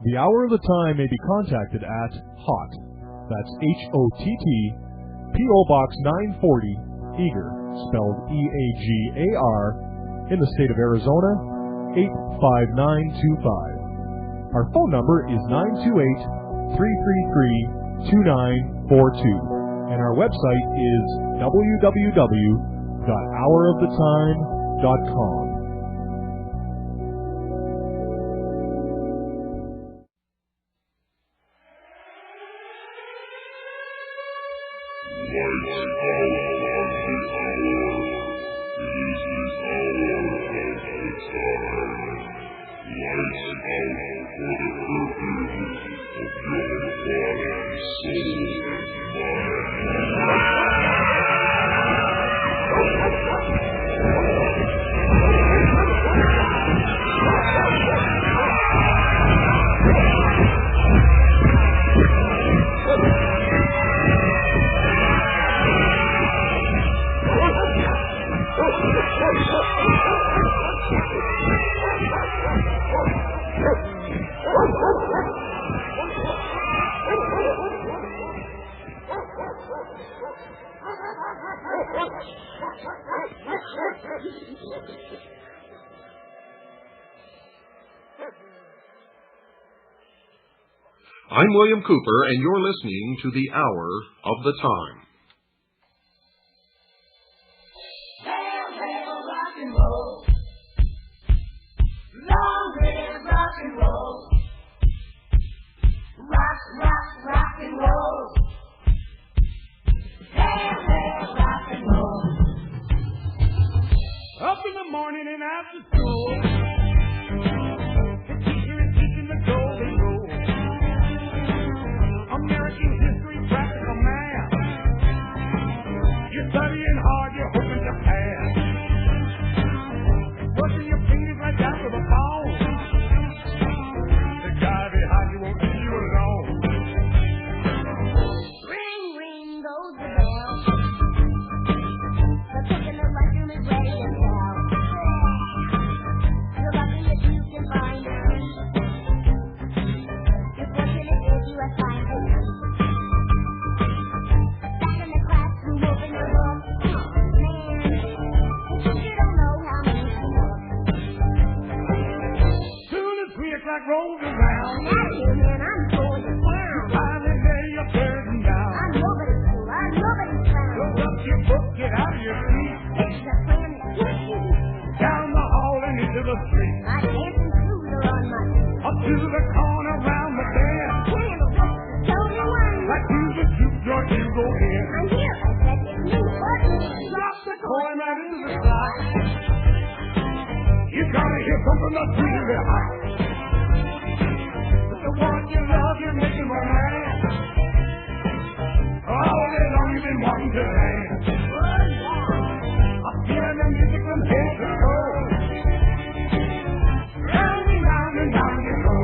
The Hour of the Time may be contacted at HOTT, that's H-O-T-T, P.O. Box 940, Eagar, spelled E-A-G-A-R, in the state of Arizona, 85925. Our phone number is 928-333-2942, and our website is www.houroftheTime.com. I'm William Cooper, and you're listening to The Hour of the Time. Hail, hail, rock and roll. Long live rock and roll. Rock, rock, rock and roll. Hail, hail, rock and roll. Up in the morning and after school, the teacher is teaching the golden rule. American history, practical math. You're studying hard, you're hoping to pass. Brushing your fingers right down to the bone. The guy behind you won't leave you alone. Ring, ring goes the bell. The cook in the lunchroom is ready to tell. You're lucky if you can find a seat. You're fortunate if you have time to eat. Back in the classroom, open your book. Oh, man. The teacher don't know how many to look. Soon as 3 o'clock rolls around, I'm out of here, man. I'm going to town. finally lay your burden down. I'm nobody's fool. I'm nobody's clown. Close up your book, get out of your seat. It's the plan that can't you beat. Down the hall and into the street. My dancing shoes are on my feet. Up to the corner, round the bend. Can't the books to show you one. Like you just shoot your go in. I'm here, I said it's me. What is it? Drop the coin right into the slot. You gotta hear something that's really hot. But the one you love, you're making one man. All day long you've been wanting to dance. I'm feeling the music from head to toe. Round and round and round you go.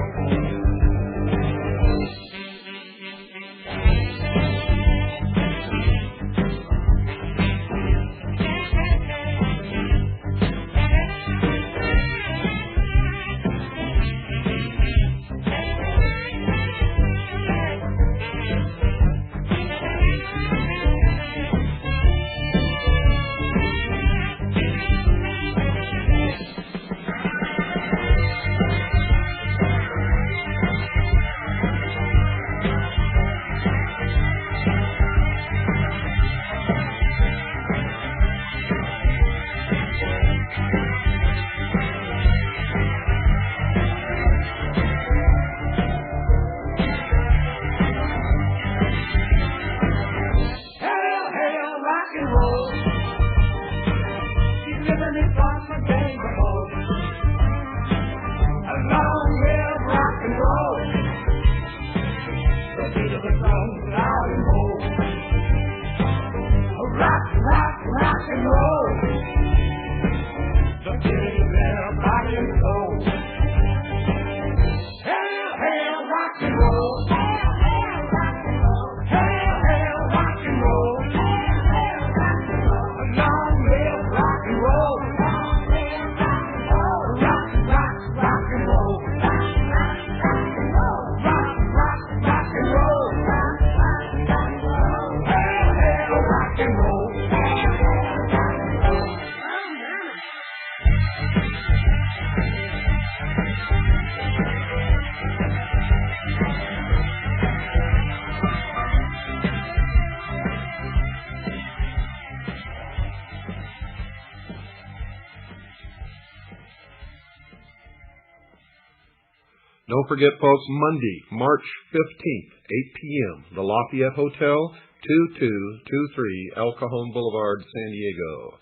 don't forget, folks, Monday, March 15th, 8 p.m., the Lafayette Hotel, 2223 El Cajon Boulevard, San Diego.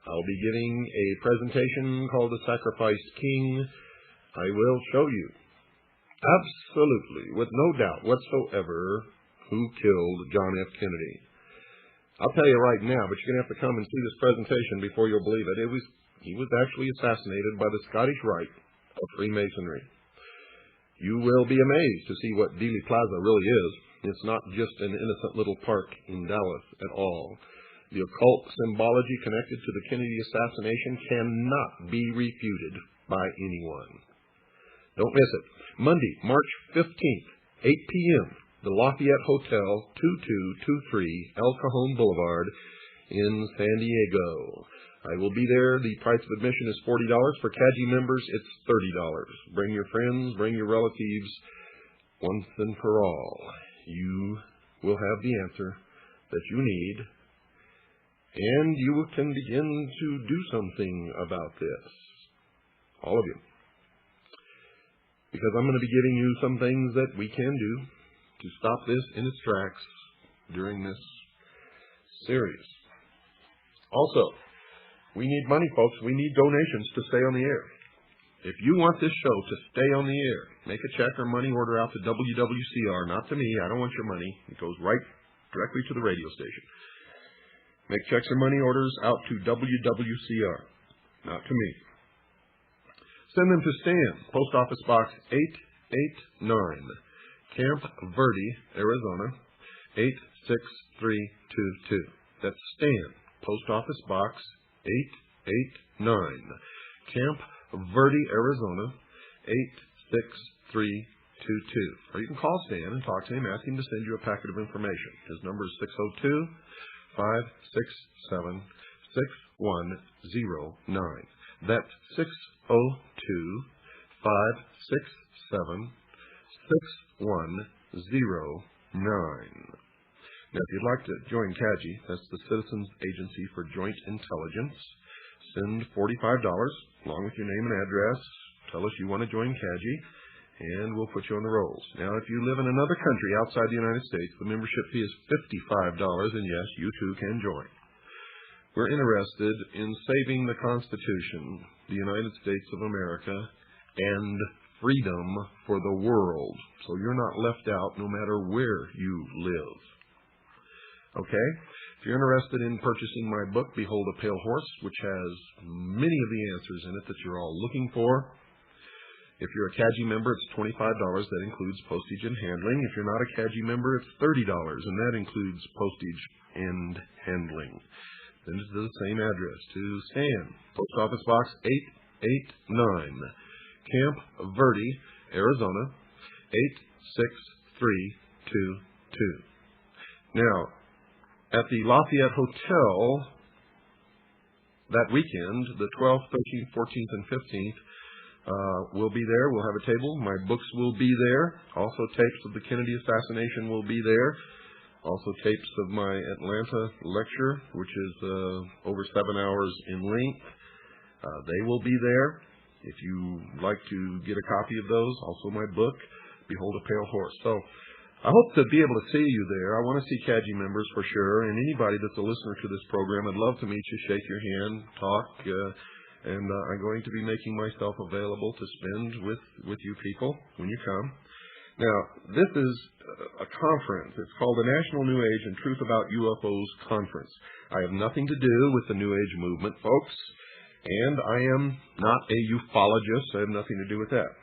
I'll be giving a presentation called The Sacrificed King. I will show you, absolutely, with no doubt whatsoever, who killed John F. Kennedy. I'll tell you right now, but you're going to have to come and see this presentation before you'll believe it. He was actually assassinated by the Scottish Rite of Freemasonry. You will be amazed to see what Dealey Plaza really is. It's not just an innocent little park in Dallas at all. The occult symbology connected to the Kennedy assassination cannot be refuted by anyone. Don't miss it. Monday, March 15th, 8 p.m., the Lafayette Hotel, 2223 El Cajon Boulevard in San Diego. I will be there. The price of admission is $40. For CAGI members, it's $30. Bring your friends, bring your relatives, once and for all. You will have the answer that you need, and you can begin to do something about this. All of you. Because I'm going to be giving you some things that we can do to stop this in its tracks during this series. Also, we need money, folks. We need donations to stay on the air. If you want this show to stay on the air, make a check or money order out to WWCR, not to me. I don't want your money. It goes right directly to the radio station. Make checks or money orders out to WWCR, not to me. Send them to Stan, Post Office Box 889, Camp Verde, Arizona, 86322. That's Stan, Post Office Box 889, Camp Verde, Arizona, 86322. Or you can call Stan and talk to him, ask him to send you a packet of information. His number is 602-567-6109. That's 602-567-6109. Now, if you'd like to join CAGI, that's the Citizens Agency for Joint Intelligence, send $45 along with your name and address. Tell us you want to join CAGI, and we'll put you on the rolls. Now, if you live in another country outside the United States, the membership fee is $55, and yes, you too can join. We're interested in saving the Constitution, the United States of America, and freedom for the world, so you're not left out no matter where you live. Okay? If you're interested in purchasing my book, Behold a Pale Horse, which has many of the answers in it that you're all looking for. If you're a CAGI member, it's $25. That includes postage and handling. If you're not a CAGI member, it's $30, and that includes postage and handling. Send it to the same address, to Stan, Post Office Box 889, Camp Verde, Arizona, 86322. Now, at the Lafayette Hotel that weekend, the 12th, 13th, 14th, and 15th, we'll be there. We'll have a table. My books will be there. Also, tapes of the Kennedy assassination will be there. Also, tapes of my Atlanta lecture, which is over 7 hours in length. They will be there. If you'd like to get a copy of those, also my book, Behold a Pale Horse. So, I hope to be able to see you there. I want to see CAGI members for sure, and anybody that's a listener to this program. I'd love to meet you, shake your hand, talk, and I'm going to be making myself available to spend with you people when you come. Now, this is a conference. It's called the National New Age and Truth About UFOs Conference. I have nothing to do with the New Age movement, folks, and I am not a ufologist. I have nothing to do with that.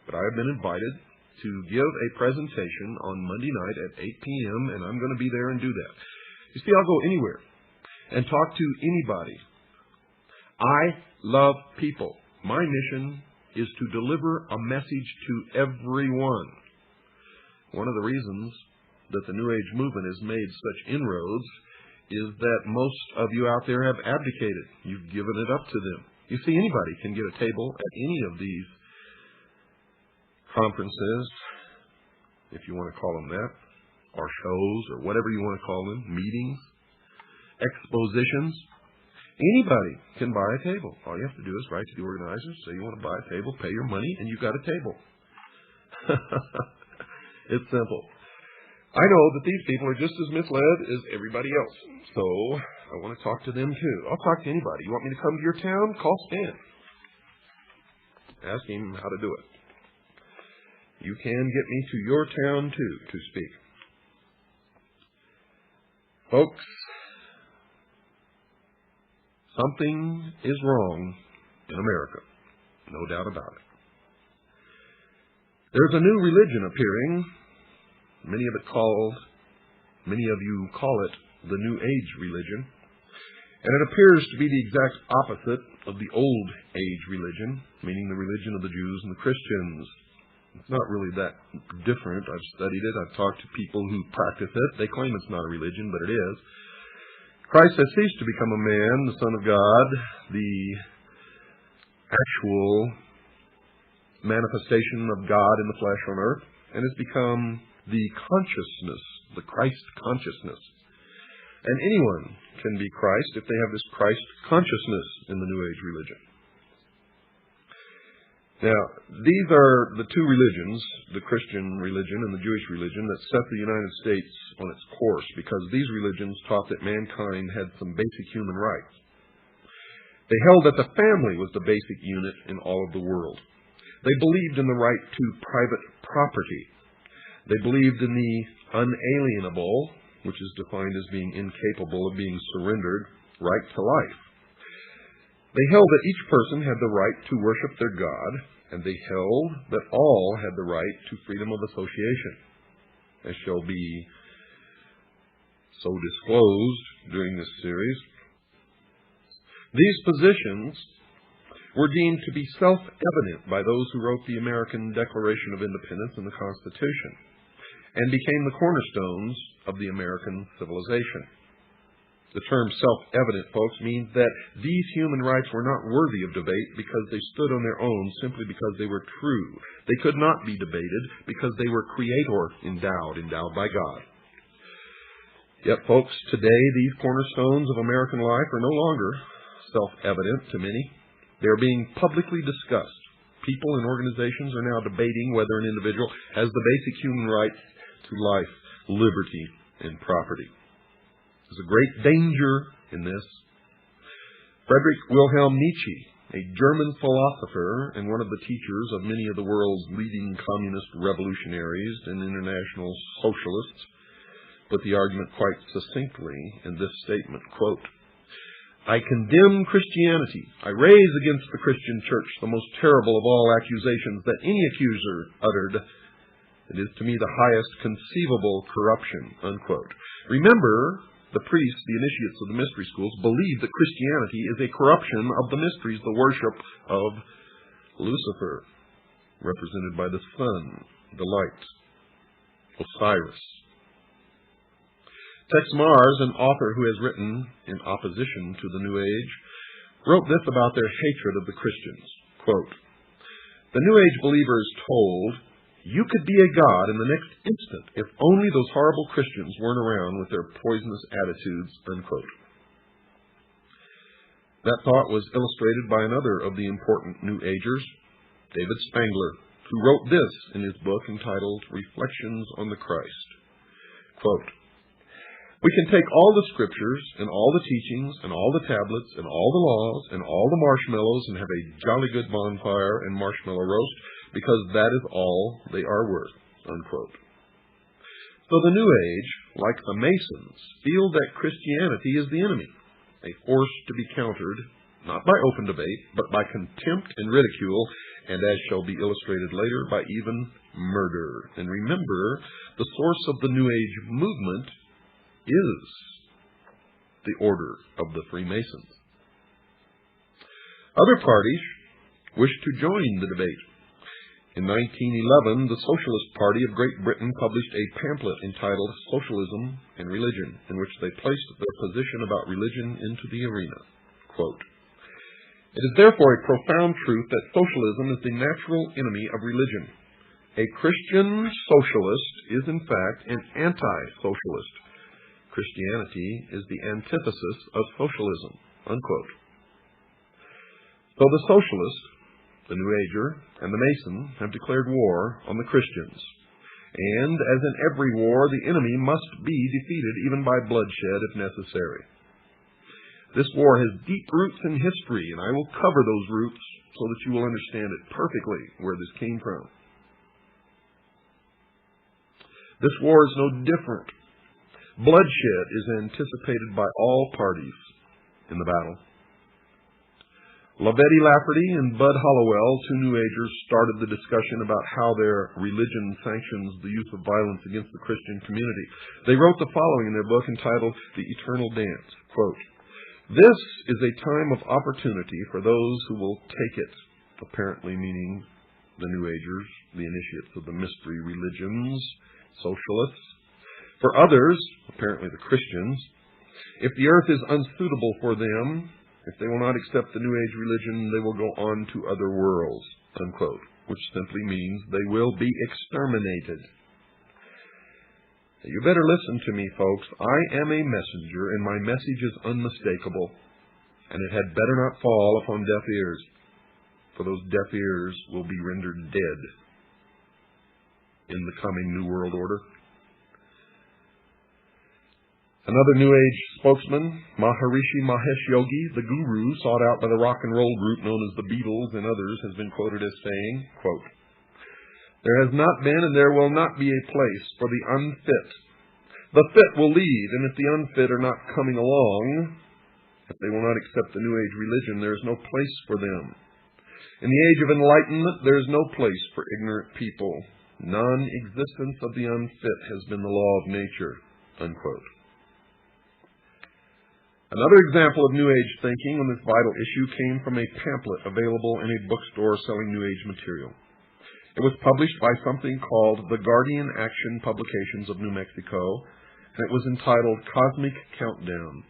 But I have been invited to give a presentation on Monday night at 8 p.m., and I'm going to be there and do that. You see, I'll go anywhere and talk to anybody. I love people. My mission is to deliver a message to everyone. One of the reasons that the New Age movement has made such inroads is that most of you out there have abdicated. You've given it up to them. You see, anybody can get a table at any of these conferences, if you want to call them that, or shows, or whatever you want to call them, meetings, expositions. Anybody can buy a table. All you have to do is write to the organizers, say you want to buy a table, pay your money, and you've got a table. It's simple. I know that these people are just as misled as everybody else, so I want to talk to them too. I'll talk to anybody. You want me to come to your town? Call Stan. Ask him how to do it. You can get me to your town too to speak. Folks, something is wrong in America. No doubt about it. There's a new religion appearing. Many of you call it the New Age religion. And it appears to be the exact opposite of the Old Age religion, meaning the religion of the Jews and the Christians. It's not really that different. I've studied it. I've talked to people who practice it. They claim it's not a religion, but it is. Christ has ceased to become a man, the Son of God, the actual manifestation of God in the flesh on earth, and has become the consciousness, the Christ consciousness. And anyone can be Christ if they have this Christ consciousness in the New Age religion. Now, these are the two religions, the Christian religion and the Jewish religion, that set the United States on its course, because these religions taught that mankind had some basic human rights. They held that the family was the basic unit in all of the world. They believed in the right to private property. They believed in the unalienable, which is defined as being incapable of being surrendered, right to life. They held that each person had the right to worship their God, and they held that all had the right to freedom of association, as shall be so disclosed during this series. These positions were deemed to be self-evident by those who wrote the American Declaration of Independence and the Constitution, and became the cornerstones of the American civilization. The term self-evident, folks, means that these human rights were not worthy of debate because they stood on their own simply because they were true. They could not be debated because they were creator endowed by God. Yet, folks, today these cornerstones of American life are no longer self-evident to many. They are being publicly discussed. People and organizations are now debating whether an individual has the basic human rights to life, liberty, and property. There's a great danger in this. Friedrich Wilhelm Nietzsche, a German philosopher and one of the teachers of many of the world's leading communist revolutionaries and international socialists, put the argument quite succinctly in this statement, quote, "I condemn Christianity. I raise against the Christian church the most terrible of all accusations that any accuser uttered. It is to me the highest conceivable corruption," unquote. Remember, the priests, the initiates of the mystery schools, believe that Christianity is a corruption of the mysteries, the worship of Lucifer, represented by the sun, the light, Osiris. Tex Mars, an author who has written in opposition to the New Age, wrote this about their hatred of the Christians. Quote, "The New Age believer is told, you could be a god in the next instant if only those horrible Christians weren't around with their poisonous attitudes," unquote. That thought was illustrated by another of the important New Agers, David Spangler, who wrote this in his book entitled Reflections on the Christ. Quote, "We can take all the scriptures and all the teachings and all the tablets and all the laws and all the marshmallows and have a jolly good bonfire and marshmallow roast because that is all they are worth," unquote. So the New Age, like the Masons, feel that Christianity is the enemy, a force to be countered, not by open debate, but by contempt and ridicule, and as shall be illustrated later, by even murder. And remember, the source of the New Age movement is the Order of the Freemasons. Other parties wish to join the debate. In 1911, the Socialist Party of Great Britain published a pamphlet entitled Socialism and Religion, in which they placed their position about religion into the arena. Quote, "It is therefore a profound truth that socialism is the natural enemy of religion. A Christian socialist is in fact an anti-socialist. Christianity is the antithesis of socialism," unquote. So the socialist the New Ager, and the Mason have declared war on the Christians. And, as in every war, the enemy must be defeated even by bloodshed if necessary. This war has deep roots in history, and I will cover those roots so that you will understand it perfectly where this came from. This war is no different. Bloodshed is anticipated by all parties in the battle. Lavetti Lafferty and Bud Hollowell, two New Agers, started the discussion about how their religion sanctions the use of violence against the Christian community. They wrote the following in their book entitled The Eternal Dance, quote, "This is a time of opportunity for those who will take it," apparently meaning the New Agers, the initiates of the mystery religions, socialists. "For others," apparently the Christians, "if the earth is unsuitable for them, if they will not accept the New Age religion, they will go on to other worlds," unquote, which simply means they will be exterminated. You better listen to me, folks. I am a messenger, and my message is unmistakable, and it had better not fall upon deaf ears, for those deaf ears will be rendered dead in the coming New World Order. Another New Age spokesman, Maharishi Mahesh Yogi, the guru sought out by the rock and roll group known as the Beatles and others, has been quoted as saying, quote, "There has not been and there will not be a place for the unfit. The fit will lead, and if the unfit are not coming along, if they will not accept the New Age religion, there is no place for them. In the age of enlightenment, there is no place for ignorant people. Non-existence of the unfit has been the law of nature," unquote. Another example of New Age thinking on this vital issue came from a pamphlet available in a bookstore selling New Age material. It was published by something called the Guardian Action Publications of New Mexico, and it was entitled Cosmic Countdown.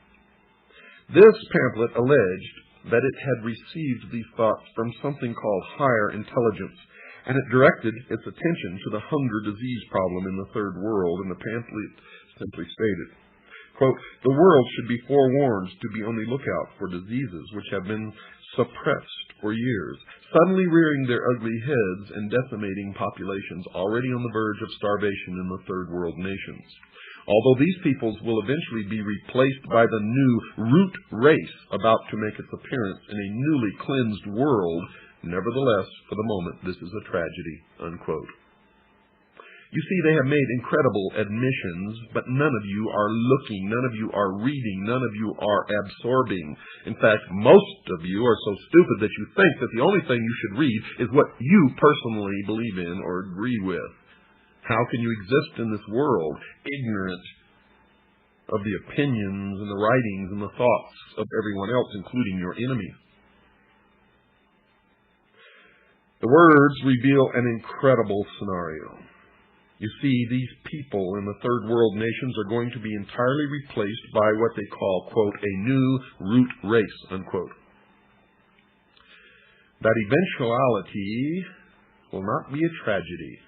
This pamphlet alleged that it had received these thoughts from something called higher intelligence, and it directed its attention to the hunger disease problem in the Third World, and the pamphlet simply stated, quote, "The world should be forewarned to be on the lookout for diseases which have been suppressed for years, suddenly rearing their ugly heads and decimating populations already on the verge of starvation in the Third World nations. Although these peoples will eventually be replaced by the new root race about to make its appearance in a newly cleansed world, nevertheless, for the moment, this is a tragedy," unquote. You see, they have made incredible admissions, but none of you are looking, none of you are reading, none of you are absorbing. In fact, most of you are so stupid that you think that the only thing you should read is what you personally believe in or agree with. How can you exist in this world ignorant of the opinions and the writings and the thoughts of everyone else, including your enemies? The words reveal an incredible scenario. You see, these people in the Third World nations are going to be entirely replaced by what they call, quote, "a new root race," unquote. That eventuality will not be a tragedy.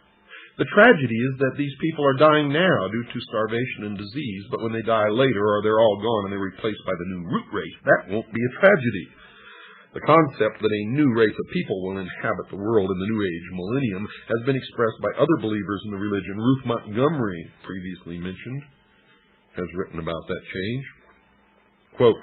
The tragedy is that these people are dying now due to starvation and disease, but when they die later or they're all gone and they're replaced by the new root race, that won't be a tragedy. The concept that a new race of people will inhabit the world in the New Age millennium has been expressed by other believers in the religion. Ruth Montgomery, previously mentioned, has written about that change. Quote,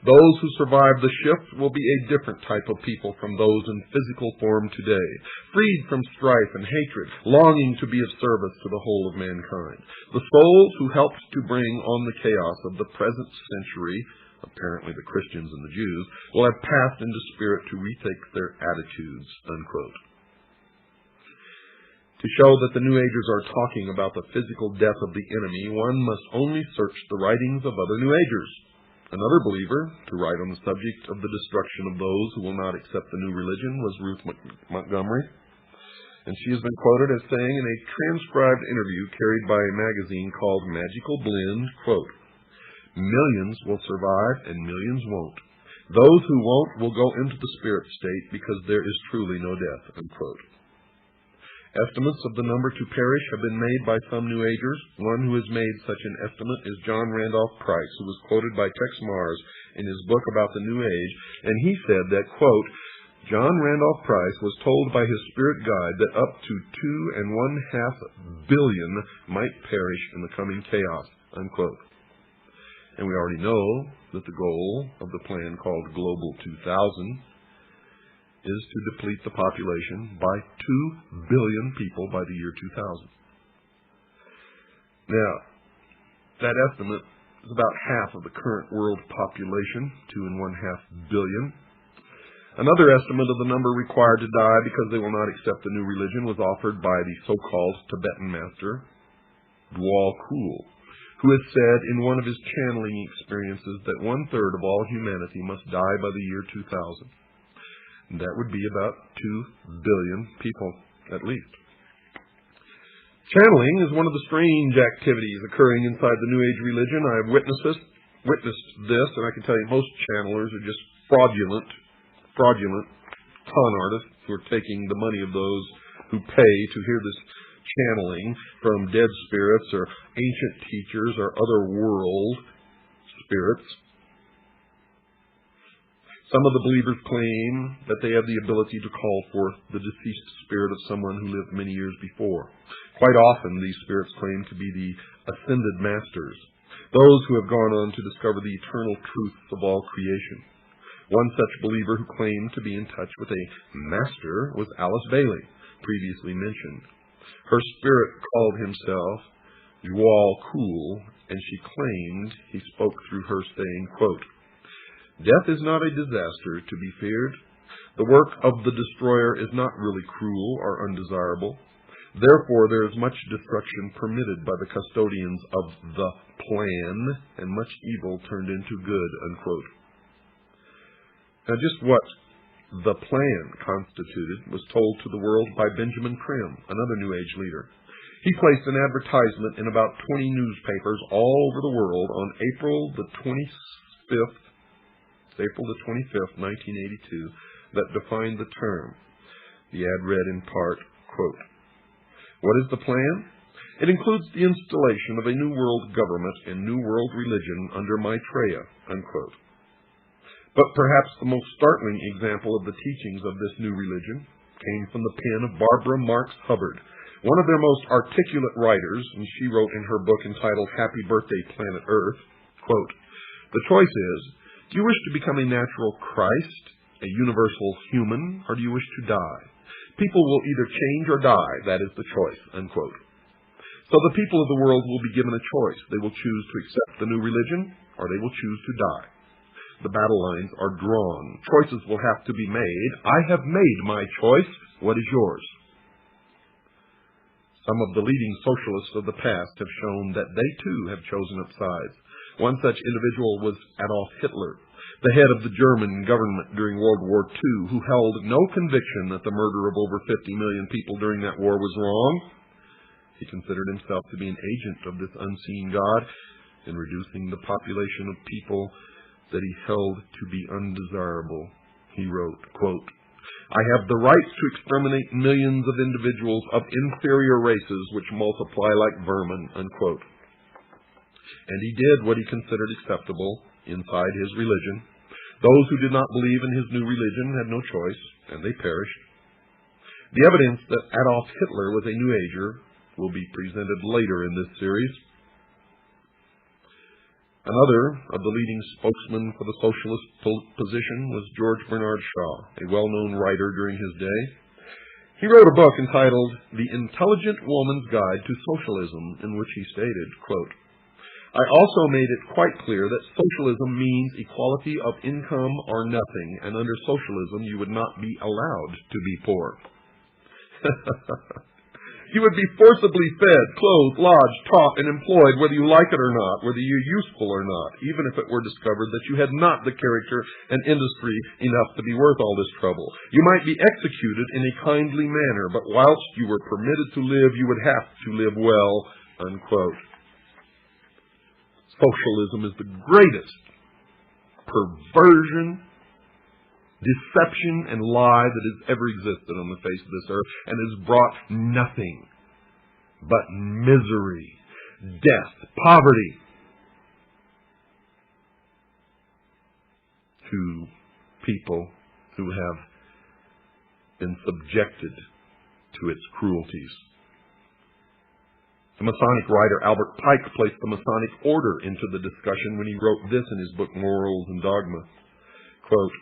"Those who survive the shift will be a different type of people from those in physical form today, freed from strife and hatred, longing to be of service to the whole of mankind. The souls who helped to bring on the chaos of the present century, apparently the Christians and the Jews, will have passed into spirit to retake their attitudes," unquote. To show that the New Agers are talking about the physical death of the enemy, one must only search the writings of other New Agers. Another believer to write on the subject of the destruction of those who will not accept the new religion was Ruth Montgomery, and she has been quoted as saying in a transcribed interview carried by a magazine called Magical Blend, quote, "Millions will survive and millions won't. Those who won't will go into the spirit state because there is truly no death," unquote. Estimates of the number to perish have been made by some New Agers. One who has made such an estimate is John Randolph Price, who was quoted by Tex Mars in his book about the New Age, and he said that, quote, John Randolph Price was told by his spirit guide that up to 2.5 billion might perish in the coming chaos, unquote. And we already know that the goal of the plan called Global 2000 is to deplete the population by 2 billion people by the year 2000. Now, that estimate is about half of the current world population, 2.5 billion. Another estimate of the number required to die because they will not accept the new religion was offered by the so-called Tibetan master, Djwhal Khul, who has said in one of his channeling experiences that 1/3 of all humanity must die by the year 2000. That would be about 2 billion people, at least. Channeling is one of the strange activities occurring inside the New Age religion. I have witnessed this, and I can tell you most channelers are just fraudulent con artists who are taking the money of those who pay to hear this channeling from dead spirits or ancient teachers or other world spirits. Some of the believers claim that they have the ability to call forth the deceased spirit of someone who lived many years before. Quite often, these spirits claim to be the ascended masters, those who have gone on to discover the eternal truths of all creation. One such believer who claimed to be in touch with a master was Alice Bailey, previously mentioned. Her spirit called himself Djwhal Khul, and she claimed he spoke through her, saying, quote, "Death is not a disaster to be feared. The work of the destroyer is not really cruel or undesirable. Therefore, there is much destruction permitted by the custodians of the plan, and much evil turned into good," unquote. Now, just what the plan constituted was told to the world by Benjamin Prim, another New Age leader. He placed an advertisement in about 20 newspapers all over the world on April the 25th, 1982, that defined the term. The ad read in part, quote, "What is the plan? It includes the installation of a new world government and new world religion under Maitreya," unquote. But perhaps the most startling example of the teachings of this new religion came from the pen of Barbara Marx Hubbard, one of their most articulate writers, and she wrote in her book entitled Happy Birthday, Planet Earth, quote, "The choice is, do you wish to become a natural Christ, a universal human, or do you wish to die? People will either change or die. That is the choice," unquote. So the people of the world will be given a choice. They will choose to accept the new religion, or they will choose to die. The battle lines are drawn. Choices will have to be made. I have made my choice. What is yours? Some of the leading socialists of the past have shown that they too have chosen up sides. One such individual was Adolf Hitler, the head of the German government during World War II, who held no conviction that the murder of over 50 million people during that war was wrong. He considered himself to be an agent of this unseen God in reducing the population of people that he held to be undesirable. He wrote, quote, "I have the right to exterminate millions of individuals of inferior races which multiply like vermin," unquote. And he did what he considered acceptable inside his religion. Those who did not believe in his new religion had no choice, and they perished. The evidence that Adolf Hitler was a New Ager will be presented later in this series. Another of the leading spokesmen for the socialist position was George Bernard Shaw, a well-known writer during his day. He wrote a book entitled The Intelligent Woman's Guide to Socialism, in which he stated, quote, "I also made it quite clear that socialism means equality of income or nothing, and under socialism you would not be allowed to be poor." You would be forcibly fed, clothed, lodged, taught, and employed whether you like it or not, whether you're useful or not, even if it were discovered that you had not the character and industry enough to be worth all this trouble. You might be executed in a kindly manner, but whilst you were permitted to live, you would have to live well, unquote. Socialism is the greatest perversion, deception, and lie that has ever existed on the face of this earth, and has brought nothing but misery, death, poverty to people who have been subjected to its cruelties. The Masonic writer Albert Pike placed the Masonic order into the discussion when he wrote this in his book Morals and Dogma. Quote,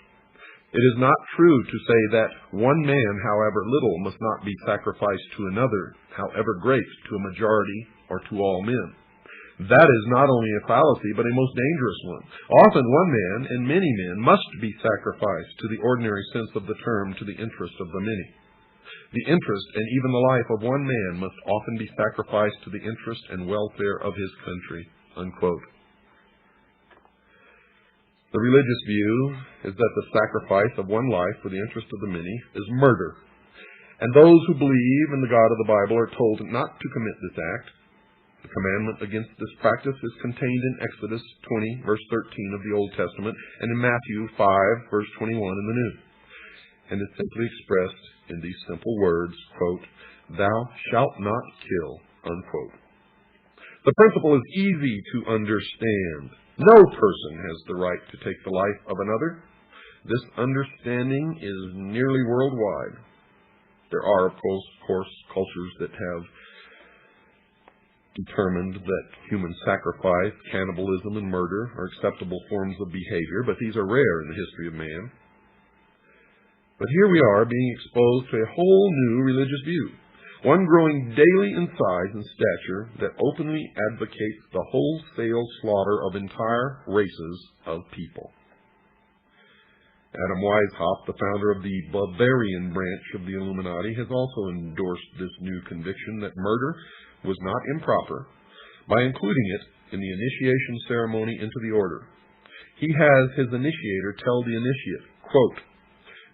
"It is not true to say that one man, however little, must not be sacrificed to another, however great, to a majority or to all men. That is not only a fallacy, but a most dangerous one. Often one man and many men must be sacrificed to the ordinary sense of the term to the interest of the many. The interest and even the life of one man must often be sacrificed to the interest and welfare of his country." Unquote. The religious view is that the sacrifice of one life for the interest of the many is murder. And those who believe in the God of the Bible are told not to commit this act. The commandment against this practice is contained in Exodus 20, verse 13 of the Old Testament, and in Matthew 5, verse 21 in the New. And is simply expressed in these simple words, quote, "Thou shalt not kill," unquote. The principle is easy to understand. No person has the right to take the life of another. This understanding is nearly worldwide. There are, of course, cultures that have determined that human sacrifice, cannibalism, and murder are acceptable forms of behavior, but these are rare in the history of man. But here we are being exposed to a whole new religious view, one growing daily in size and stature that openly advocates the wholesale slaughter of entire races of people. Adam Weishaupt, the founder of the Bavarian branch of the Illuminati, has also endorsed this new conviction that murder was not improper by including it in the initiation ceremony into the order. He has his initiator tell the initiate, quote,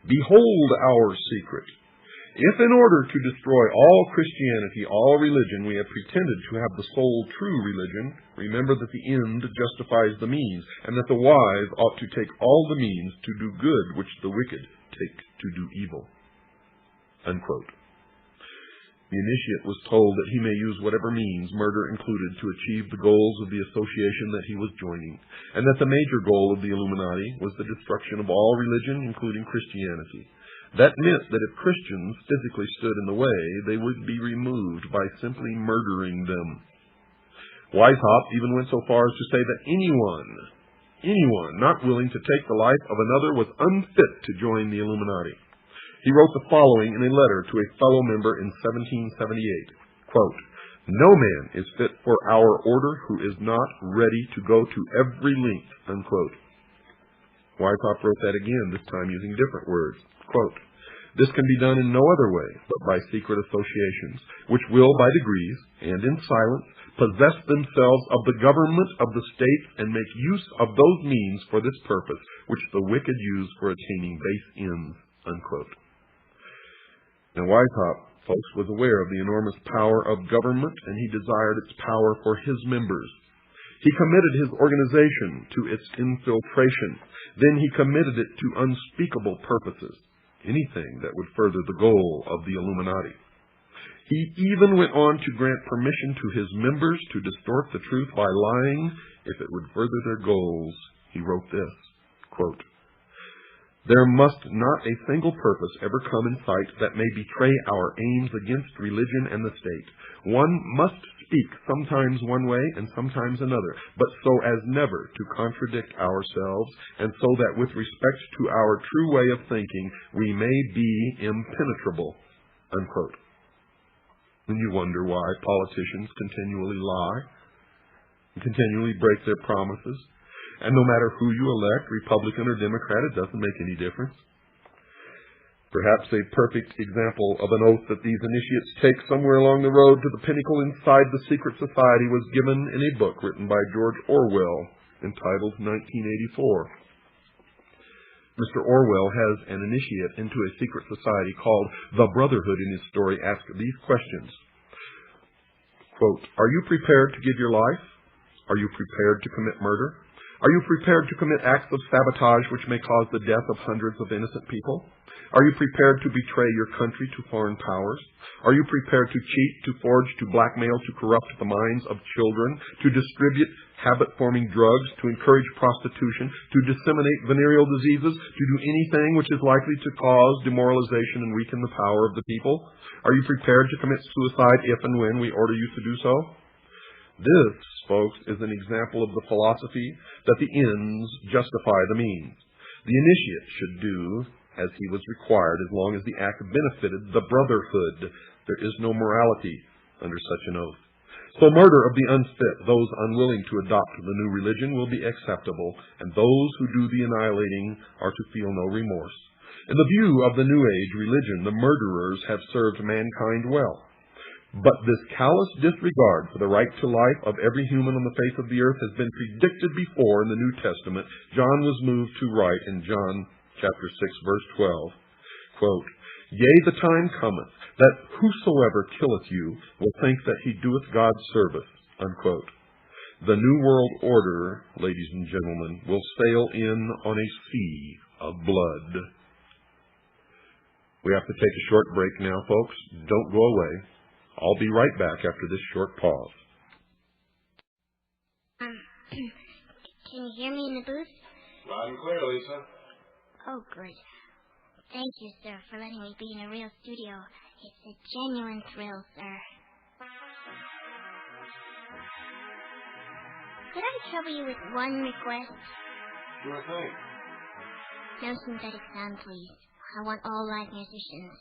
"Behold our secret. If in order to destroy all Christianity, all religion, we have pretended to have the sole true religion, remember that the end justifies the means, and that the wise ought to take all the means to do good which the wicked take to do evil." Unquote. The initiate was told that he may use whatever means, murder included, to achieve the goals of the association that he was joining, and that the major goal of the Illuminati was the destruction of all religion, including Christianity. That meant that if Christians physically stood in the way, they would be removed by simply murdering them. Weishaupt even went so far as to say that anyone not willing to take the life of another was unfit to join the Illuminati. He wrote the following in a letter to a fellow member in 1778, quote, "No man is fit for our order who is not ready to go to every length," unquote. Weishaupt wrote that again, this time using different words, quote, "This can be done in no other way but by secret associations, which will by degrees, and in silence, possess themselves of the government of the state and make use of those means for this purpose, which the wicked use for attaining base ends," unquote. Now Weishaupt, folks, was aware of the enormous power of government, and he desired its power for his members. He committed his organization to its infiltration. Then he committed it to unspeakable purposes, anything that would further the goal of the Illuminati. He even went on to grant permission to his members to distort the truth by lying if it would further their goals. He wrote this, quote, "There must not a single purpose ever come in sight that may betray our aims against religion and the state. One must speak sometimes one way and sometimes another, but so as never to contradict ourselves, and so that with respect to our true way of thinking, we may be impenetrable," unquote. And you wonder why politicians continually lie and continually break their promises. And no matter who you elect, Republican or Democrat, it doesn't make any difference. Perhaps a perfect example of an oath that these initiates take somewhere along the road to the pinnacle inside the secret society was given in a book written by George Orwell entitled 1984. Mr. Orwell has an initiate into a secret society called the Brotherhood in his story ask these questions. Quote, "Are you prepared to give your life? Are you prepared to commit murder? Are you prepared to commit acts of sabotage which may cause the death of hundreds of innocent people? Are you prepared to betray your country to foreign powers? Are you prepared to cheat, to forge, to blackmail, to corrupt the minds of children, to distribute habit-forming drugs, to encourage prostitution, to disseminate venereal diseases, to do anything which is likely to cause demoralization and weaken the power of the people? Are you prepared to commit suicide if and when we order you to do so? This, folks, is an example of the philosophy that the ends justify the means. The initiate should do as he was required as long as the act benefited the brotherhood. There is no morality under such an oath. So murder of the unfit, those unwilling to adopt the new religion, will be acceptable, and those who do the annihilating are to feel no remorse. In the view of the New Age religion, the murderers have served mankind well. But this callous disregard for the right to life of every human on the face of the earth has been predicted before in the New Testament. John was moved to write in John chapter 6, verse 12, quote, "Yea, the time cometh, that whosoever killeth you will think that he doeth God's service," unquote. The New World Order, ladies and gentlemen, will sail in on a sea of blood. We have to take a short break now, folks. Don't go away. I'll be right back after this short pause. Can you hear me in the booth? Loud and clear, Lisa. Oh, good. Thank you, sir, for letting me be in a real studio. It's a genuine thrill, sir. Could I trouble you with one request? Sure thing. No synthetic sound, please. I want all live musicians.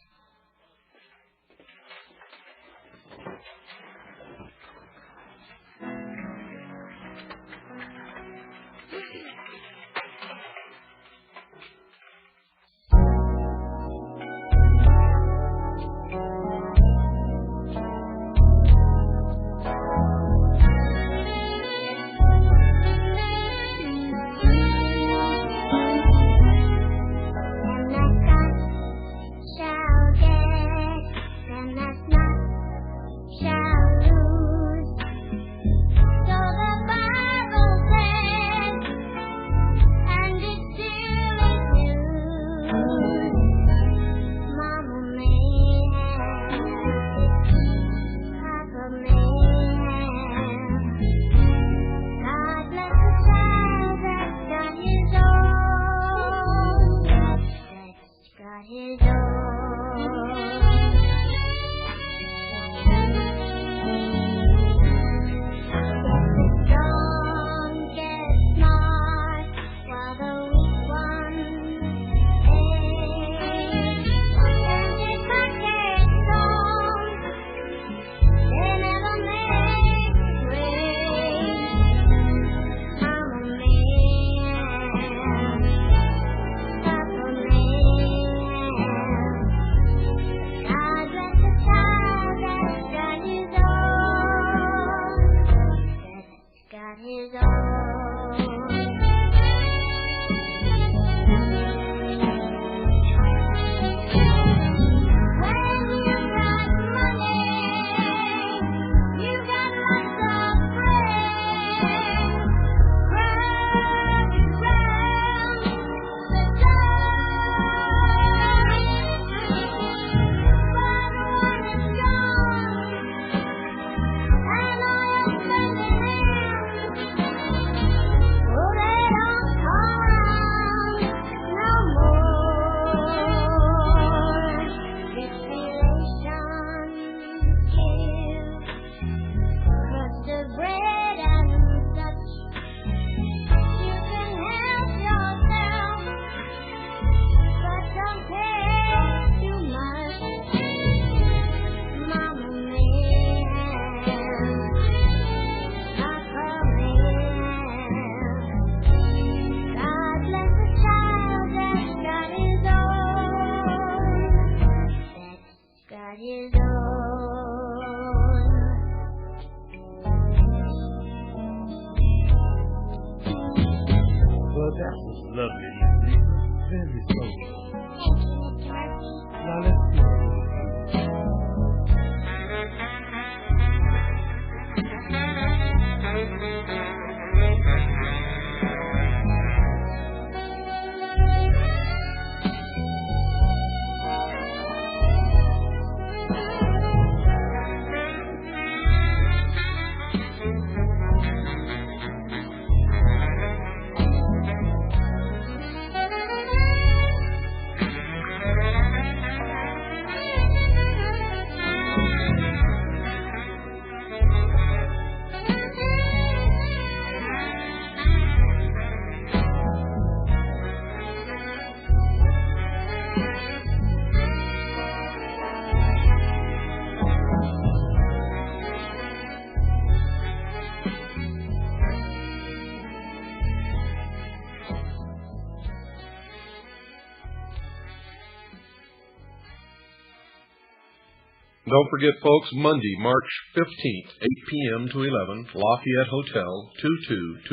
Don't forget, folks, Monday, March 15th, 8 p.m. to 11, Lafayette Hotel, 2223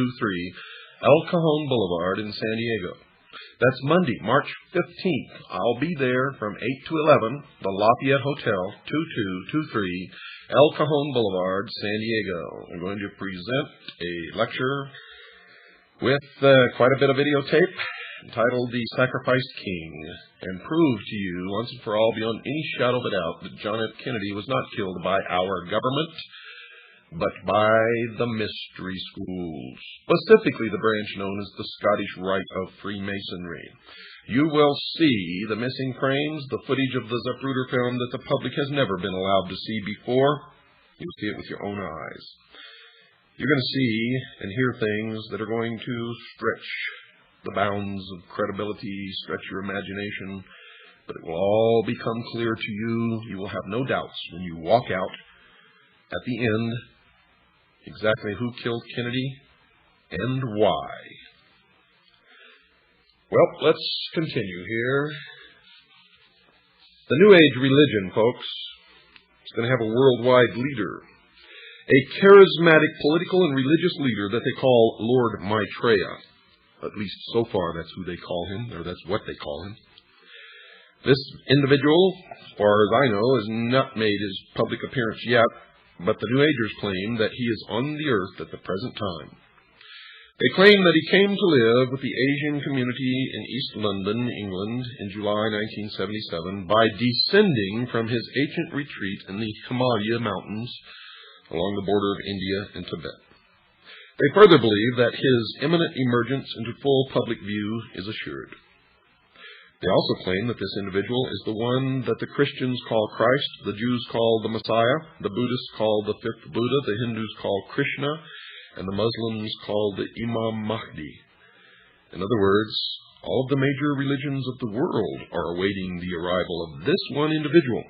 El Cajon Boulevard in San Diego. That's Monday, March 15th. I'll be there from 8 to 11, the Lafayette Hotel, 2223 El Cajon Boulevard, San Diego. I'm going to present a lecture with quite a bit of videotape entitled The Sacrificed King, and prove to you once and for all beyond any shadow of a doubt that John F. Kennedy was not killed by our government, but by the mystery schools, specifically the branch known as the Scottish Rite of Freemasonry. You will see the missing frames, the footage of the Zapruder film that the public has never been allowed to see before. You'll see it with your own eyes. You're going to see and hear things that are going to stretch the bounds of credibility, stretch your imagination, but it will all become clear to you. You will have no doubts when you walk out at the end exactly who killed Kennedy and why. Well, let's continue here. The New Age religion, folks, is going to have a worldwide leader, a charismatic political and religious leader that they call Lord Maitreya. At least so far, that's who they call him, or that's what they call him. This individual, as far as I know, has not made his public appearance yet, but the New Agers claim that he is on the earth at the present time. They claim that he came to live with the Asian community in East London, England, in July 1977 by descending from his ancient retreat in the Himalaya Mountains along the border of India and Tibet. They further believe that his imminent emergence into full public view is assured. They also claim that this individual is the one that the Christians call Christ, the Jews call the Messiah, the Buddhists call the fifth Buddha, the Hindus call Krishna, and the Muslims call the Imam Mahdi. In other words, all of the major religions of the world are awaiting the arrival of this one individual.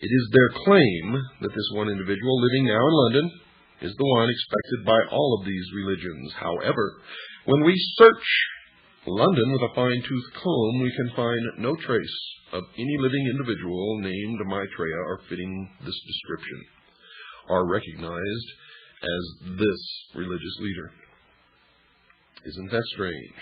It is their claim that this one individual living now in London is the one expected by all of these religions. However, when we search London with a fine-tooth comb, we can find no trace of any living individual named Maitreya or fitting this description, or recognized as this religious leader. Isn't that strange?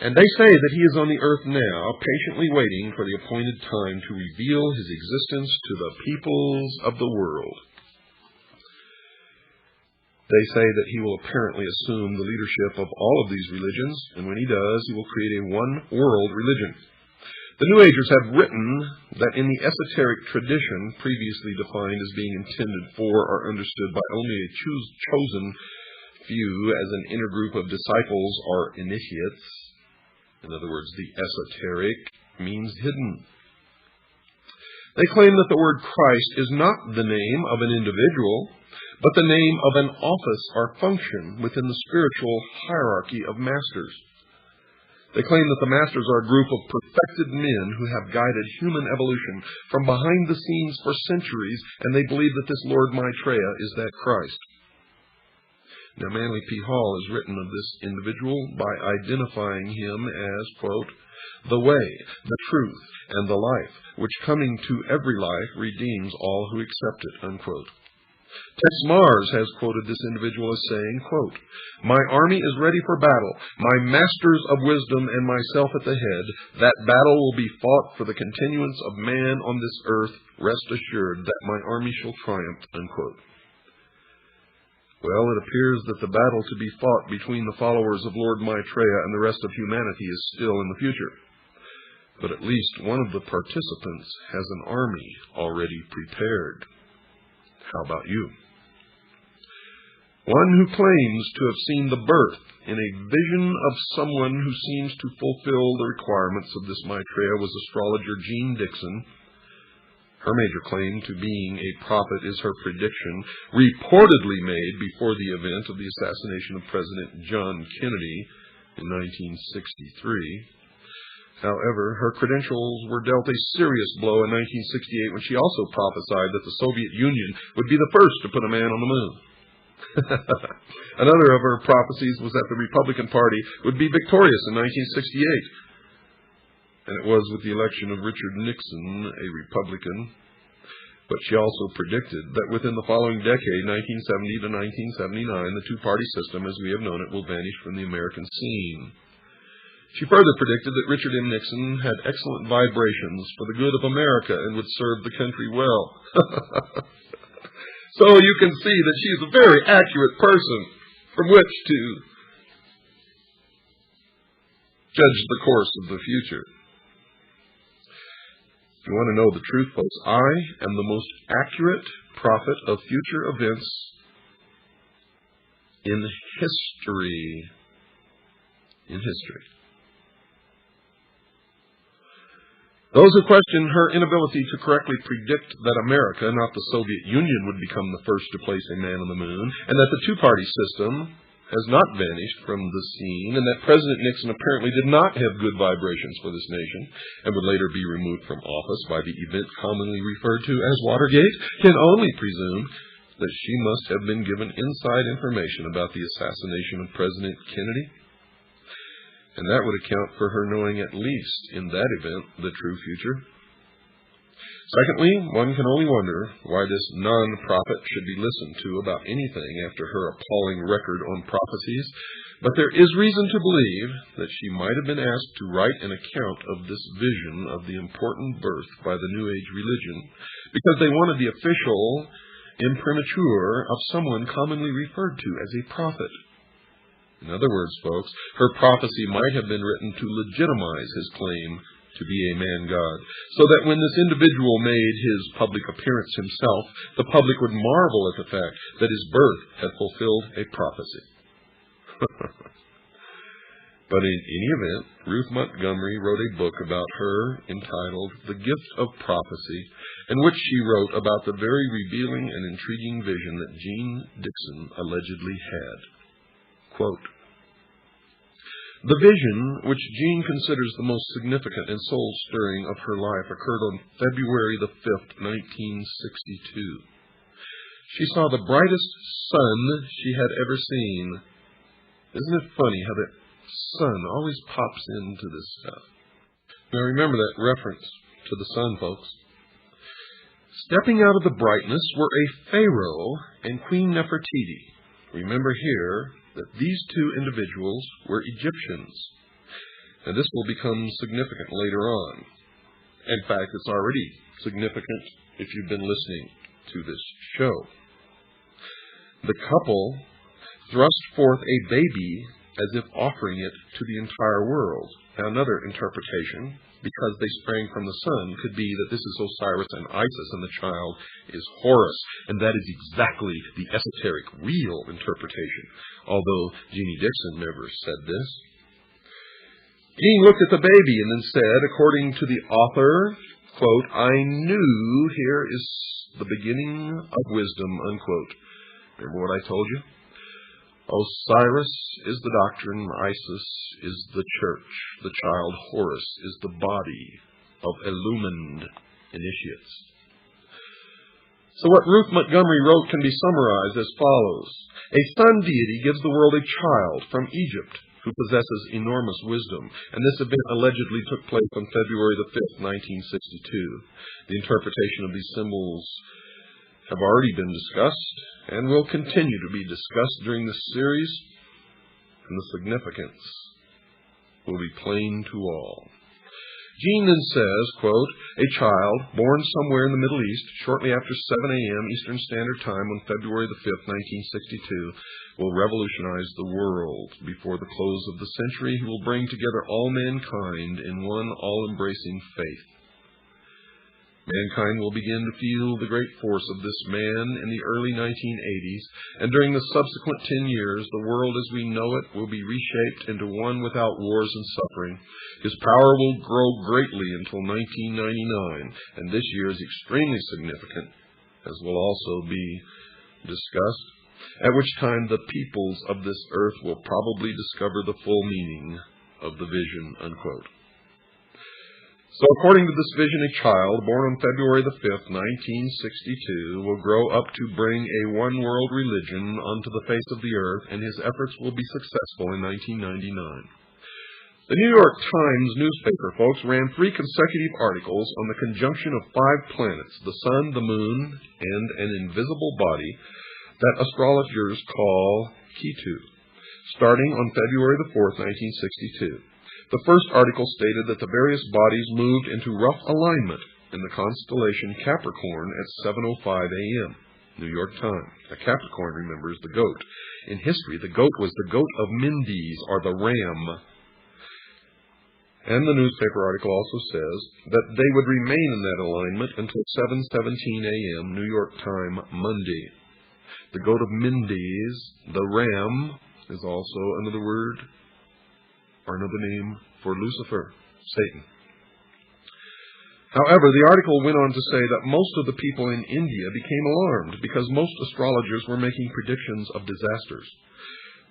And they say that he is on the earth now, patiently waiting for the appointed time to reveal his existence to the peoples of the world. They say that he will apparently assume the leadership of all of these religions, and when he does, he will create a one-world religion. The New Agers have written that in the esoteric tradition, previously defined as being intended for or understood by only a chosen few as an inner group of disciples or initiates, in other words, the esoteric means hidden. They claim that the word Christ is not the name of an individual, but the name of an office or function within the spiritual hierarchy of masters. They claim that the masters are a group of perfected men who have guided human evolution from behind the scenes for centuries, and they believe that this Lord Maitreya is that Christ. Now, Manly P. Hall has written of this individual by identifying him as, quote, the way, the truth, and the life, which coming to every life redeems all who accept it, unquote. Tex Mars has quoted this individual as saying, quote, my army is ready for battle, my masters of wisdom and myself at the head. That battle will be fought for the continuance of man on this earth. Rest assured that my army shall triumph, unquote. Well, it appears that the battle to be fought between the followers of Lord Maitreya and the rest of humanity is still in the future. But at least one of the participants has an army already prepared. How about you? One who claims to have seen the birth in a vision of someone who seems to fulfill the requirements of this Maitreya was astrologer Jean Dixon. Her major claim to being a prophet is her prediction, reportedly made before the event of the assassination of President John Kennedy in 1963. However, her credentials were dealt a serious blow in 1968 when she also prophesied that the Soviet Union would be the first to put a man on the moon. Another of her prophecies was that the Republican Party would be victorious in 1968. and it was with the election of Richard Nixon, a Republican. But she also predicted that within the following decade, 1970 to 1979, the two-party system, as we have known it, will vanish from the American scene. She further predicted that Richard M. Nixon had excellent vibrations for the good of America and would serve the country well. So you can see that she is a very accurate person from which to judge the course of the future. If you want to know the truth, folks, I am the most accurate prophet of future events in history. In history. Those who question her inability to correctly predict that America, not the Soviet Union, would become the first to place a man on the moon, and that the two-party system has not vanished from the scene, and that President Nixon apparently did not have good vibrations for this nation, and would later be removed from office by the event commonly referred to as Watergate, can only presume that she must have been given inside information about the assassination of President Kennedy. And that would account for her knowing at least in that event the true future. Secondly, one can only wonder why this non-prophet should be listened to about anything after her appalling record on prophecies, but there is reason to believe that she might have been asked to write an account of this vision of the important birth by the New Age religion, because they wanted the official imprimatur of someone commonly referred to as a prophet. In other words, folks, her prophecy might have been written to legitimize his claim to be a man-god, so that when this individual made his public appearance himself, the public would marvel at the fact that his birth had fulfilled a prophecy. But in any event, Ruth Montgomery wrote a book about her entitled The Gift of Prophecy, in which she wrote about the very revealing and intriguing vision that Jeane Dixon allegedly had. Quote, "The vision, which Jeane considers the most significant and soul-stirring of her life, occurred on February the 5th, 1962. She saw the brightest sun she had ever seen." Isn't it funny how that sun always pops into this stuff? Now remember that reference to the sun, folks. Stepping out of the brightness were a Pharaoh and Queen Nefertiti. Remember here that these two individuals were Egyptians. And this will become significant later on. In fact, it's already significant if you've been listening to this show. The couple thrust forth a baby as if offering it to the entire world. Now, another interpretation, because they sprang from the sun, could be that this is Osiris and Isis and the child is Horus, and that is exactly the esoteric, real interpretation, although Jeannie Dixon never said this. Jeane looked at the baby and then said, according to the author, quote, "I knew here is the beginning of wisdom," unquote. Remember what I told you? Osiris is the doctrine, Isis is the church, the child Horus is the body of illumined initiates. So what Ruth Montgomery wrote can be summarized as follows. A sun deity gives the world a child from Egypt who possesses enormous wisdom, and this event allegedly took place on February the 5th, 1962. The interpretation of these symbols have already been discussed and will continue to be discussed during this series, and the significance will be plain to all. Jeane then says, quote, "A child born somewhere in the Middle East shortly after 7 a.m. Eastern Standard Time on February the 5th, 1962, will revolutionize the world. Before the close of the century, he will bring together all mankind in one all-embracing faith. Mankind will begin to feel the great force of this man in the early 1980s, and during the subsequent 10 years, the world as we know it will be reshaped into one without wars and suffering. His power will grow greatly until 1999, and this year is extremely significant, as will also be discussed, at which time the peoples of this earth will probably discover the full meaning of the vision," unquote. So according to this vision, a child born on February the 5th, 1962, will grow up to bring a one-world religion onto the face of the earth, and his efforts will be successful in 1999. The New York Times newspaper, folks, ran 3 consecutive articles on the conjunction of 5 planets, the sun, the moon, and an invisible body that astrologers call Ketu, starting on February the 4th, 1962. The first article stated that the various bodies moved into rough alignment in the constellation Capricorn at 7:05 a.m. New York time. A Capricorn, remember, is the goat. In history, the goat was the goat of Mendes, or the ram. And the newspaper article also says that they would remain in that alignment until 7:17 a.m. New York time Monday. The goat of Mendes, the ram, is also another word or another name for Lucifer, Satan. However, the article went on to say that most of the people in India became alarmed because most astrologers were making predictions of disasters.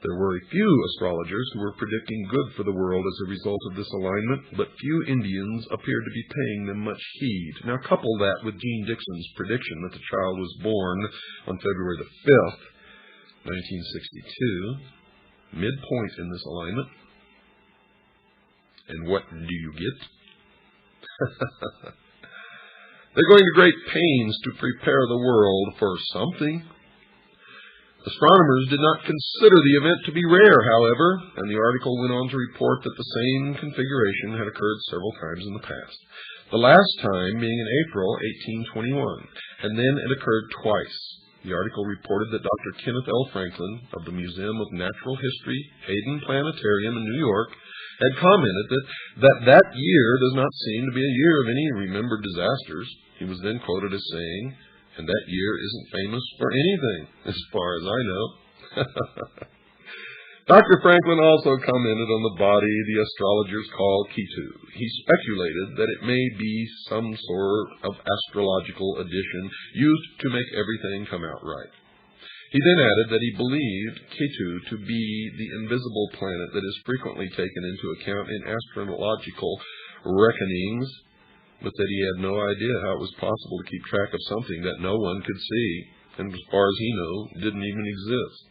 There were a few astrologers who were predicting good for the world as a result of this alignment, but few Indians appeared to be paying them much heed. Now couple that with Jean Dixon's prediction that the child was born on February the 5th, 1962, midpoint in this alignment. And what do you get? They're going to great pains to prepare the world for something. Astronomers did not consider the event to be rare, however, and the article went on to report that the same configuration had occurred several times in the past. The last time being in April 1821, and then it occurred twice. The article reported that Dr. Kenneth L. Franklin of the Museum of Natural History, Hayden Planetarium in New York, had commented that year does not seem to be a year of any remembered disasters. He was then quoted as saying, and that year isn't famous for anything, as far as I know. Dr. Franklin also commented on the body the astrologers call Ketu. He speculated that it may be some sort of astrological addition used to make everything come out right. He then added that he believed Ketu to be the invisible planet that is frequently taken into account in astrological reckonings, but that he had no idea how it was possible to keep track of something that no one could see, and as far as he knew, didn't even exist.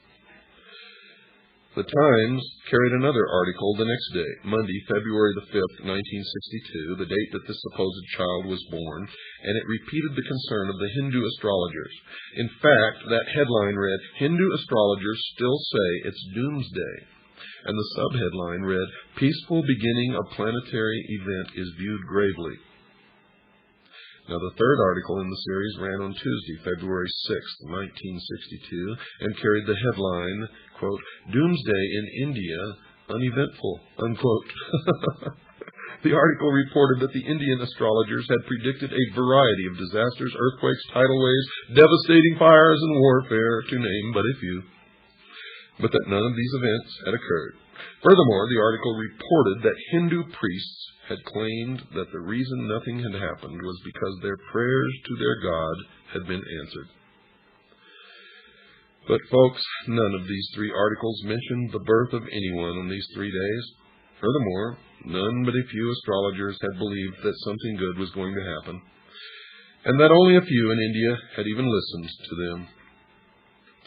The Times carried another article the next day, Monday, February the 5th, 1962, the date that this supposed child was born, and it repeated the concern of the Hindu astrologers. In fact, that headline read, "Hindu astrologers still say it's doomsday," and the subheadline read, "Peaceful beginning of planetary event is viewed gravely." Now, the third article in the series ran on Tuesday, February 6th, 1962, and carried the headline, quote, "Doomsday in India, uneventful," unquote. The article reported that the Indian astrologers had predicted a variety of disasters, earthquakes, tidal waves, devastating fires, and warfare, to name but a few, but that none of these events had occurred. Furthermore, the article reported that Hindu priests had claimed that the reason nothing had happened was because their prayers to their God had been answered. But, folks, none of these 3 articles mentioned the birth of anyone on these 3 days. Furthermore, none but a few astrologers had believed that something good was going to happen, and that only a few in India had even listened to them.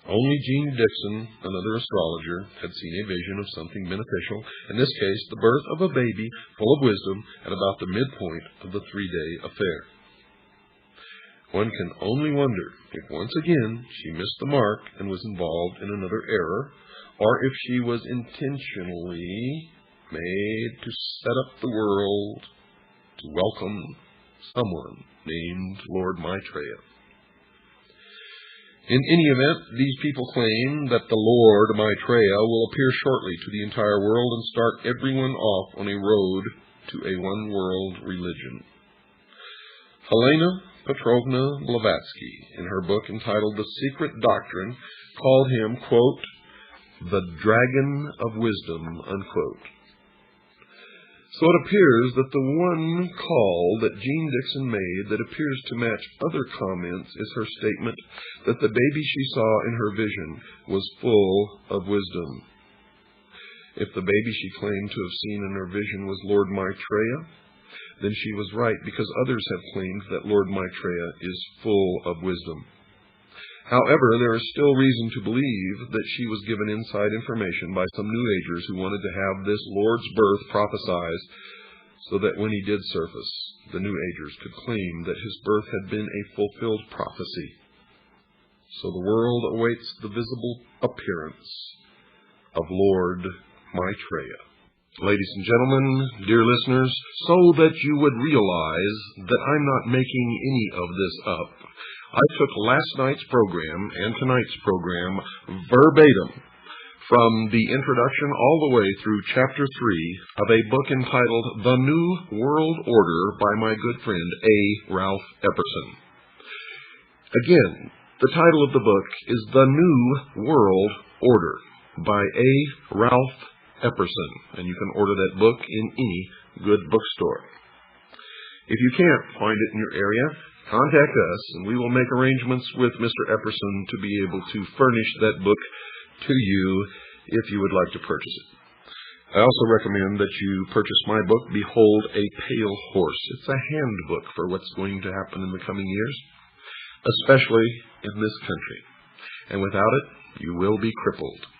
Only Jean Dixon, another astrologer, had seen a vision of something beneficial, in this case the birth of a baby full of wisdom at about the midpoint of the 3-day affair. One can only wonder if once again she missed the mark and was involved in another error, or if she was intentionally made to set up the world to welcome someone named Lord Maitreya. In any event, these people claim that the Lord Maitreya will appear shortly to the entire world and start everyone off on a road to a one-world religion. Helena Petrovna Blavatsky, in her book entitled The Secret Doctrine, called him, quote, "the Dragon of Wisdom," unquote. So it appears that the one call that Jean Dixon made that appears to match other comments is her statement that the baby she saw in her vision was full of wisdom. If the baby she claimed to have seen in her vision was Lord Maitreya, then she was right, because others have claimed that Lord Maitreya is full of wisdom. However, there is still reason to believe that she was given inside information by some New Agers who wanted to have this Lord's birth prophesied so that when he did surface, the New Agers could claim that his birth had been a fulfilled prophecy. So the world awaits the visible appearance of Lord Maitreya. Ladies and gentlemen, dear listeners, so that you would realize that I'm not making any of this up, I took last night's program and tonight's program verbatim from the introduction all the way through Chapter 3 of a book entitled The New World Order by my good friend A. Ralph Epperson. Again, the title of the book is The New World Order by A. Ralph Epperson, and you can order that book in any good bookstore. If you can't find it in your area, contact us, and we will make arrangements with Mr. Epperson to be able to furnish that book to you if you would like to purchase it. I also recommend that you purchase my book, Behold a Pale Horse. It's a handbook for what's going to happen in the coming years, especially in this country. And without it, you will be crippled.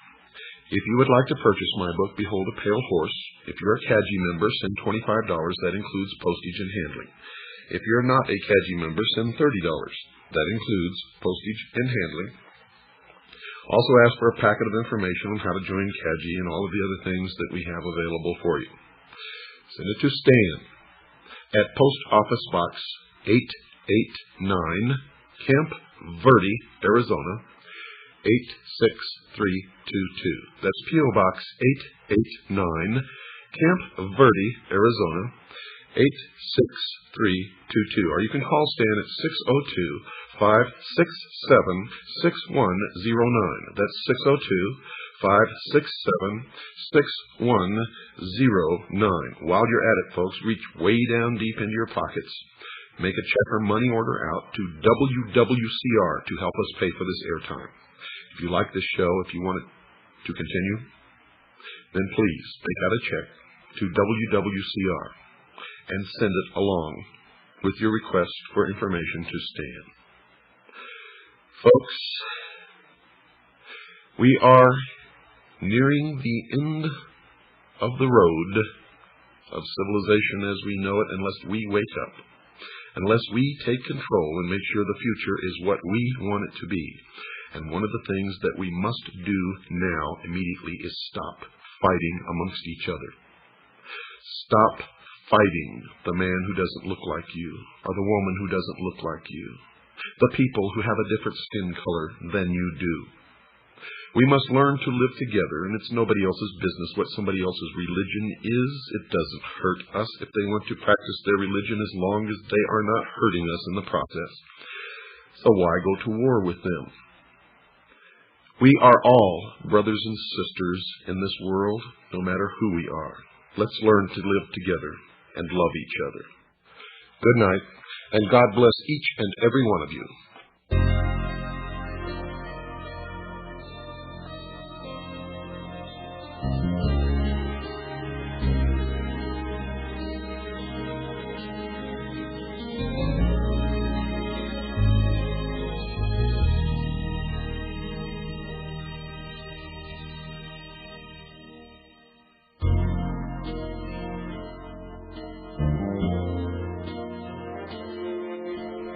If you would like to purchase my book, Behold a Pale Horse, if you're a CAGI member, send $25. That includes postage and handling. If you're not a CAGI member, send $30. That includes postage and handling. Also ask for a packet of information on how to join CAGI and all of the other things that we have available for you. Send it to Stan at Post Office Box 889, Camp Verde, Arizona, 86322. That's P.O. Box 889, Camp Verde, Arizona, 86322. Or you can call Stan at 602-567-6109. That's 602-567-6109. While you're at it, folks, reach way down deep into your pockets. Make a check or money order out to WWCR to help us pay for this airtime. If you like this show, if you want it to continue, then please make out a check to WWCR and send it along with your request for information to Stan. Folks, we are nearing the end of the road of civilization as we know it unless we wake up, unless we take control and make sure the future is what we want it to be. And one of the things that we must do now immediately is stop fighting amongst each other. Stop fighting the man who doesn't look like you, or the woman who doesn't look like you, the people who have a different skin color than you do. We must learn to live together, and it's nobody else's business what somebody else's religion is. It doesn't hurt us if they want to practice their religion as long as they are not hurting us in the process. So why go to war with them? We are all brothers and sisters in this world, no matter who we are. Let's learn to live together and love each other. Good night, and God bless each and every one of you.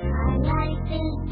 My life is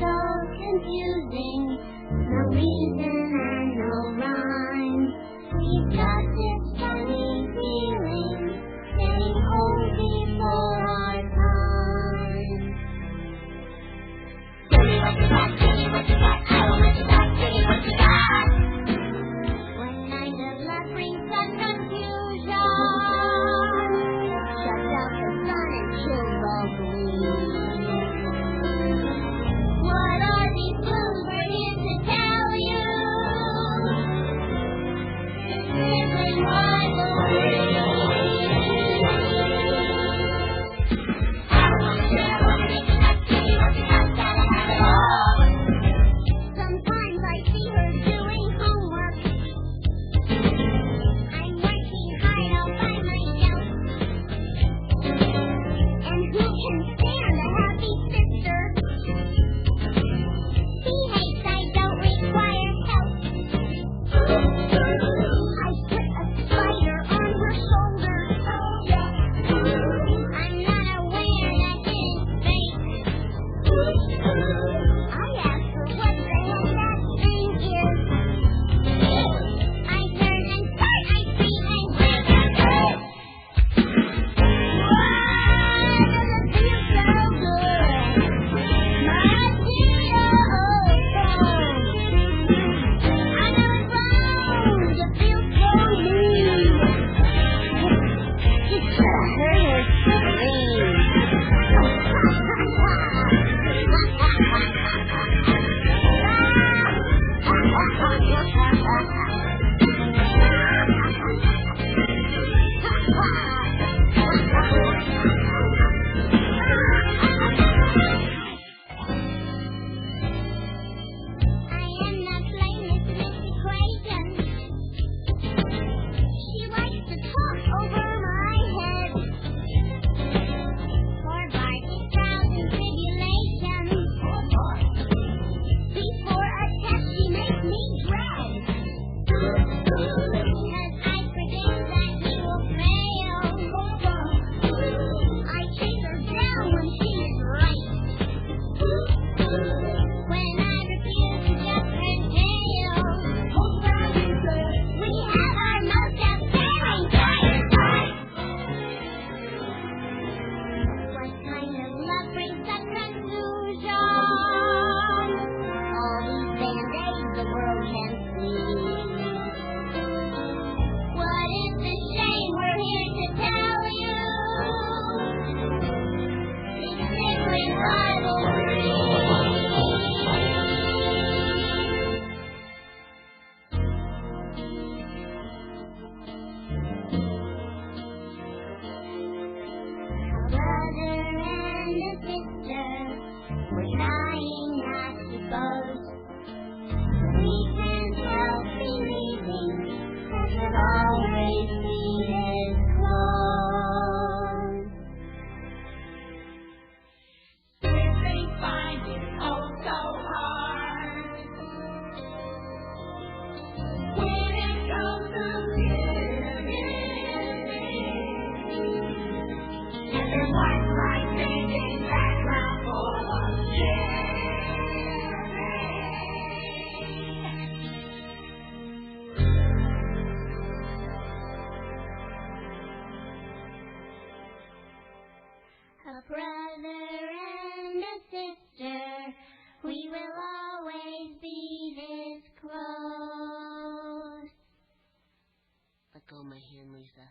Lisa.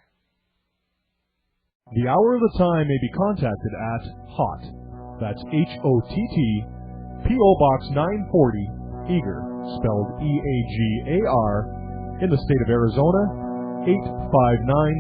The hour of the time may be contacted at HOTT, that's HOTT, P.O. Box 940, Eagar, spelled EAGAR, in the state of Arizona, 859